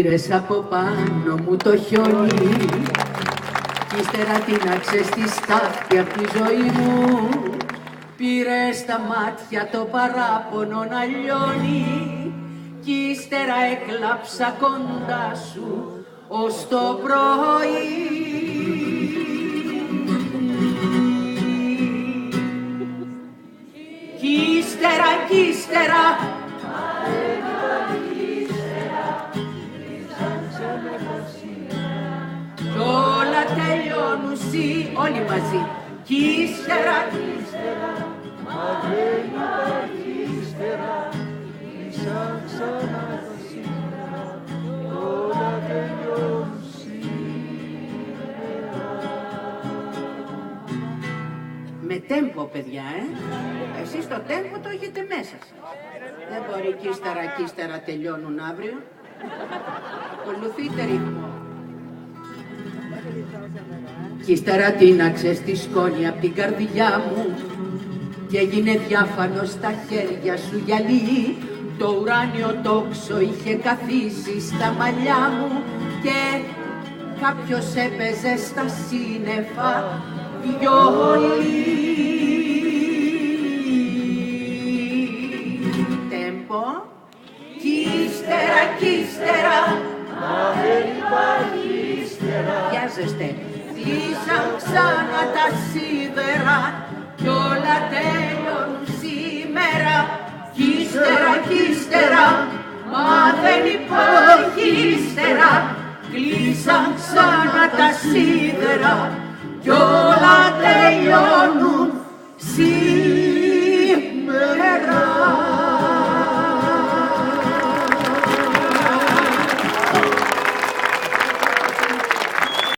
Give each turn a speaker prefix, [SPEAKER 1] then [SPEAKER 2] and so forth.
[SPEAKER 1] Πήρες από πάνω μου το χιόνι κι ύστερα τίναξες τη στάχτη απ' τη ζωή μου. Πήρες τα μάτια το παράπονο να λιώνει κι ύστερα έκλαψα κοντά σου ως το πρωί. Κι ύστερα κι όλα τελειώνουν όλοι μαζί. Κι ύστερα,
[SPEAKER 2] μα δεν υπάρχει ύστερα, ήσαν ξανά τα σήμερα, όλα τελειώνουν σήμερα.
[SPEAKER 1] Με τέμπο, παιδιά, εσείς το τέμπο το έχετε μέσα σας. Δεν μπορεί κι ύστερα τελειώνουν αύριο. Ακολουθείτε ρυθμό. Κι ύστερα τίναξες τη σκόνη απ' την καρδιά μου και έγινε διάφανο στα χέρια σου γυαλί. Το ουράνιο τόξο είχε καθίσει στα μαλλιά μου και κάποιος έπαιζε στα σύννεφα βιολί. Τέμπο. Κι ύστερα,
[SPEAKER 2] μα δεν υπάρχει ύστερα,
[SPEAKER 1] βιάζεστε. Κλείσαν ξανά τα σίδερα κι όλα τέλειωνουν σήμερα. Κι ύστερα, μα δεν υπάρχει ύστερα. Κλείσαν ξανά τα σίδερα κι όλα τελειώνουν σήμερα.